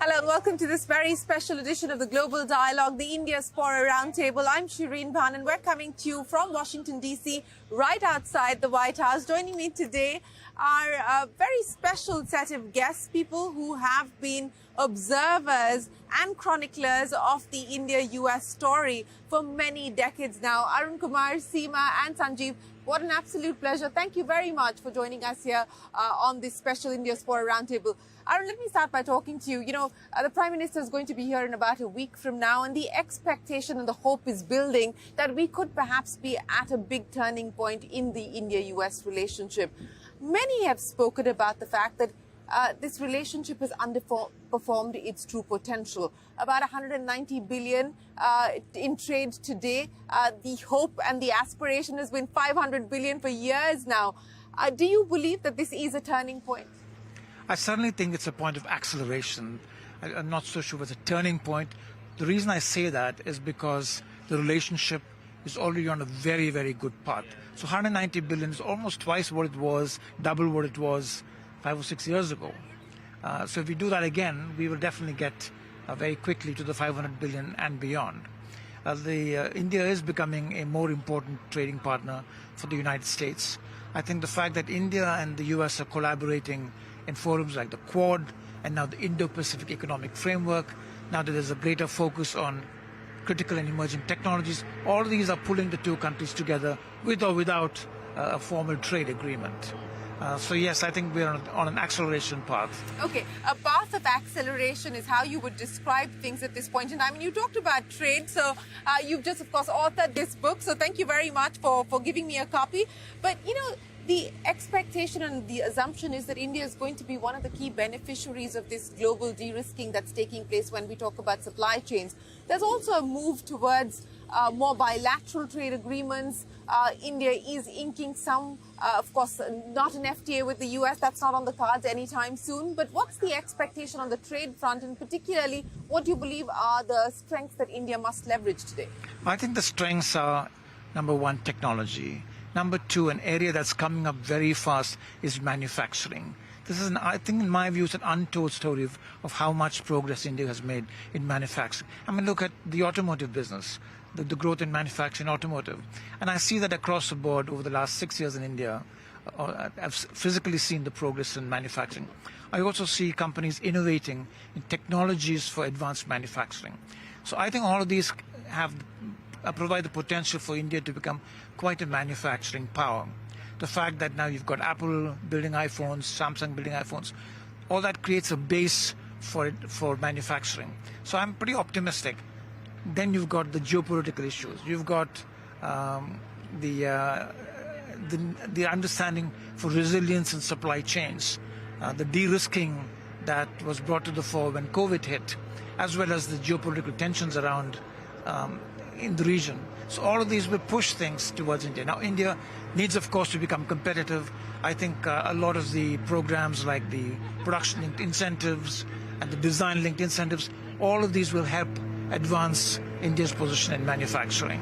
Hello and welcome to this very special edition of the Global Dialogue, the Indiaspora Roundtable. I'm Shereen Bhan and we're coming to you from Washington, D.C., right outside the White House. Joining me today are a very special set of guests, people who have been observers and chroniclers of the India-U.S. story for many decades now. Arun Kumar, Seema and Sanjeev, what an absolute pleasure. Thank you very much for joining us here on this special Indiaspora Roundtable. Arun, let me start by talking to you. The Prime Minister is going to be here in about a week from now, and the expectation and the hope is building that we could perhaps be at a big turning point in the India-U.S. relationship. Many have spoken about the fact that this relationship has underperformed its true potential. About 190 billion in trade today. The hope and the aspiration has been 500 billion for years now. Do you believe that this is a turning point? I certainly think it's a point of acceleration. I'm not so sure it's a turning point. The reason I say that is because the relationship is already on a very, very good path. So 190 billion is almost twice what it was, double what it was 5 or 6 years ago. So if we do that again, we will definitely get very quickly to the 500 billion and beyond. India is becoming a more important trading partner for the United States. I think the fact that India and the U.S. are collaborating in forums like the Quad and now the Indo-Pacific Economic Framework, now that there's a greater focus on critical and emerging technologies, all of these are pulling the two countries together with or without a formal trade agreement. So yes, I think we're on an acceleration path. Okay, a path of acceleration is how you would describe things at this point in time. I mean, you talked about trade, so you've just, of course, authored this book, so thank you very much for giving me a copy. But, the expectation and the assumption is that India is going to be one of the key beneficiaries of this global de-risking that's taking place when we talk about supply chains. There's also a move towards more bilateral trade agreements. India is inking some, of course, not an FTA with the U.S. That's not on the cards anytime soon. But what's the expectation on the trade front, and particularly what do you believe are the strengths that India must leverage today? I think the strengths are, number one, technology. Number two, an area that's coming up very fast is manufacturing. This is, I think, in my view, it's an untold story of how much progress India has made in manufacturing. I mean, look at the automotive business, the growth in manufacturing automotive. And I see that across the board over the last 6 years in India. I've physically seen the progress in manufacturing. I also see companies innovating in technologies for advanced manufacturing. So I think all of these provide the potential for India to become quite a manufacturing power. The fact that now you've got Apple building iPhones, Samsung building iPhones, all that creates a base for manufacturing. So I'm pretty optimistic. Then you've got the geopolitical issues. You've got the understanding for resilience in supply chains, the de-risking that was brought to the fore when COVID hit, as well as the geopolitical tensions around in the region. So all of these will push things towards India. Now, India needs, of course, to become competitive. I think a lot of the programs like the production-linked incentives and the design-linked incentives, all of these will help advance India's position in manufacturing.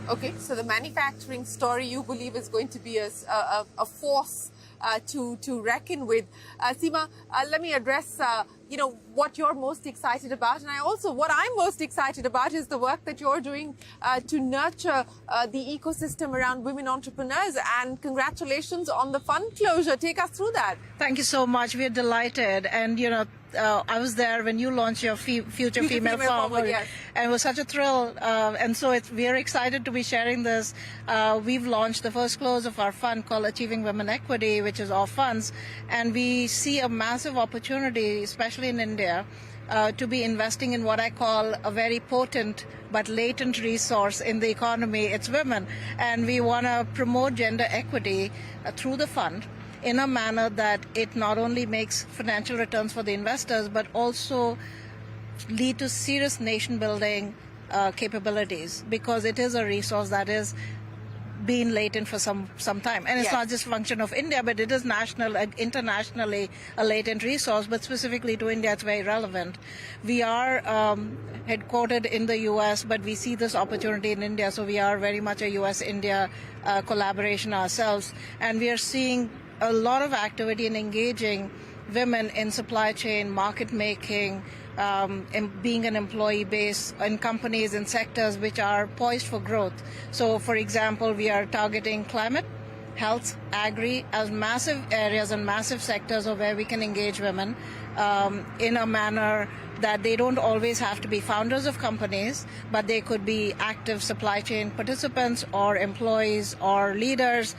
Okay, so the manufacturing story you believe is going to be a force to reckon with. Seema, let me address what you're most excited about, and what I'm most excited about is the work that you're doing to nurture the ecosystem around women entrepreneurs. And congratulations on the fund closure. Take us through that. Thank you so much. We're delighted, and I was there when you launched your Future Female Forward, yes. And it was such a thrill. And so we are excited to be sharing this. We've launched the first close of our fund called Achieving Women Equity, which is all funds. And we see a massive opportunity, especially in India, to be investing in what I call a very potent but latent resource in the economy. It's women. And we want to promote gender equity through the fund in a manner that it not only makes financial returns for the investors, but also lead to serious nation-building capabilities, because it is a resource that is been latent for some time. And it's not just a function of India, but it is internationally a latent resource, but specifically to India, it's very relevant. We are headquartered in the U.S., but we see this opportunity in India, so we are very much a U.S.-India collaboration ourselves. And we are seeing a lot of activity in engaging women in supply chain, market making, being an employee base in companies and sectors which are poised for growth. So, for example, we are targeting climate, health, agri as massive areas and massive sectors of where we can engage women in a manner that they don't always have to be founders of companies, but they could be active supply chain participants or employees or leaders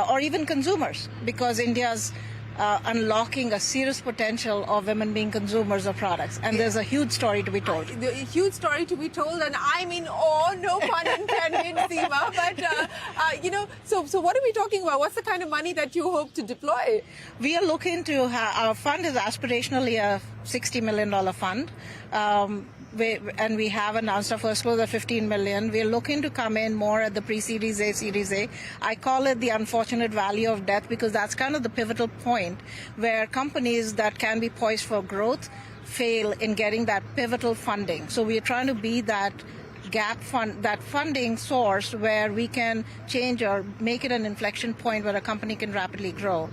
or even consumers, because India's unlocking a serious potential of women being consumers of products. And there's a huge story to be told. A huge story to be told, and I'm in awe, no pun intended, Seema. But, so what are we talking about? What's the kind of money that you hope to deploy? We are looking to, our fund is aspirationally a $60 million fund. And we have announced our first close at $15 million. We're looking to come in more at the pre-Series A, Series A. I call it the unfortunate valley of death, because that's kind of the pivotal point where companies that can be poised for growth fail in getting that pivotal funding. So we're trying to be that gap fund, that funding source where we can change or make it an inflection point where a company can rapidly grow.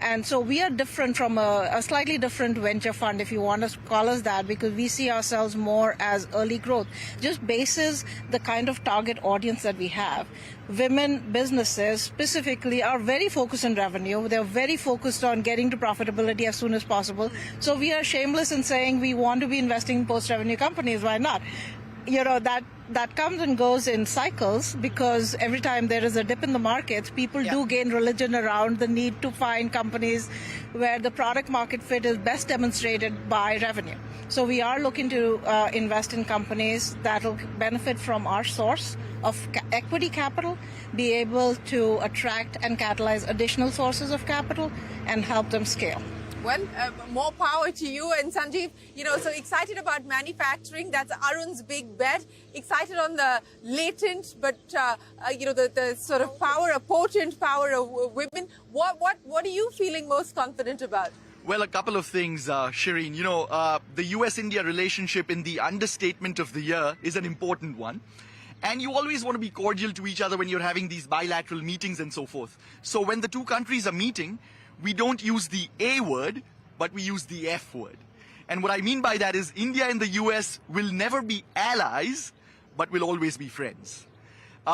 And so we are different from a slightly different venture fund, if you want to call us that, because we see ourselves more as early growth, just bases the kind of target audience that we have. Women businesses specifically are very focused on revenue. They're very focused on getting to profitability as soon as possible. So we are shameless in saying we want to be investing in post-revenue companies. Why not? You know, that comes and goes in cycles, because every time there is a dip in the markets, people do gain religion around the need to find companies where the product market fit is best demonstrated by revenue. So we are looking to invest in companies that will benefit from our source of equity capital, be able to attract and catalyze additional sources of capital and help them scale. Well, more power to you. And Sanjeev, so excited about manufacturing. That's Arun's big bet. Excited on the latent, but, the sort of power, a potent power of women. What are you feeling most confident about? Well, a couple of things, Shereen. The US-India relationship, in the understatement of the year, is an important one. And you always want to be cordial to each other when you're having these bilateral meetings and so forth. So when the two countries are meeting, we don't use the A word, but we use the F word. And what I mean by that is India and the US will never be allies, but will always be friends. There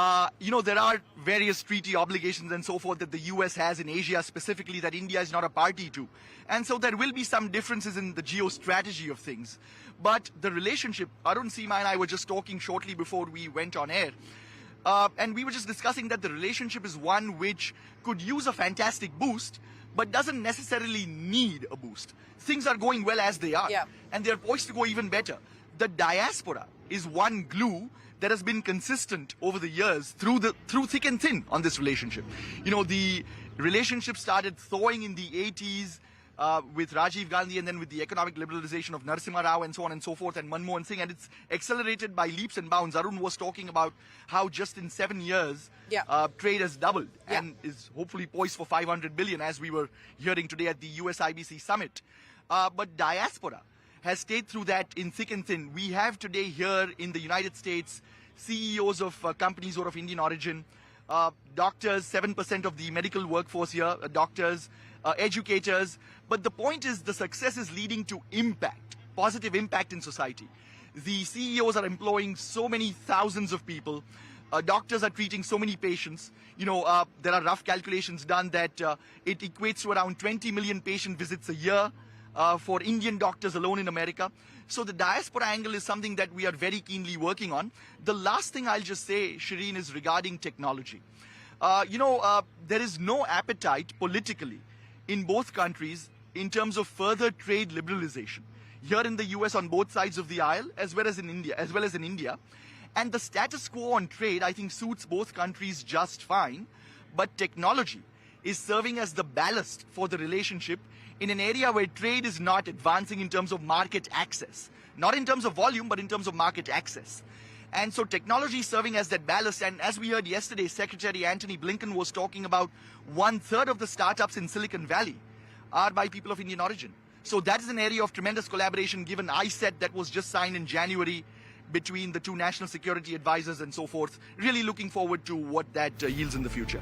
are various treaty obligations and so forth that the US has in Asia specifically that India is not a party to. And so there will be some differences in the geostrategy of things. But the relationship, Arun, Seema and I were just talking shortly before we went on air. And we were just discussing that the relationship is one which could use a fantastic boost, but doesn't necessarily need a boost. Things are going well as they are, and they're poised to go even better. The diaspora is one glue that has been consistent over the years through thick and thin on this relationship. The relationship started thawing in the 80s with Rajiv Gandhi, and then with the economic liberalization of Narasimha Rao and so on and so forth, and Manmohan Singh, and it's accelerated by leaps and bounds. Arun was talking about how just in 7 years, trade has doubled and is hopefully poised for 500 billion, as we were hearing today at the US-IBC summit. But diaspora has stayed through that in thick and thin. We have today here in the United States CEOs of companies who are of Indian origin, doctors, 7% of the medical workforce here, doctors, educators. But the point is, the success is leading to impact, positive impact in society. The CEOs are employing so many thousands of people. Doctors are treating so many patients. There are rough calculations done that it equates to around 20 million patient visits a year for Indian doctors alone in America. So the diaspora angle is something that we are very keenly working on. The last thing I'll just say, Shereen, is regarding technology. There is no appetite politically in both countries in terms of further trade liberalization. Here in the US on both sides of the aisle, as well as in India. And the status quo on trade, I think, suits both countries just fine. But technology is serving as the ballast for the relationship in an area where trade is not advancing in terms of market access. Not in terms of volume, but in terms of market access. And so technology is serving as that ballast. And as we heard yesterday, Secretary Antony Blinken was talking about 1/3 of the startups in Silicon Valley are by people of Indian origin. So that is an area of tremendous collaboration, given ISET that was just signed in January between the two national security advisors and so forth. Really looking forward to what that yields in the future.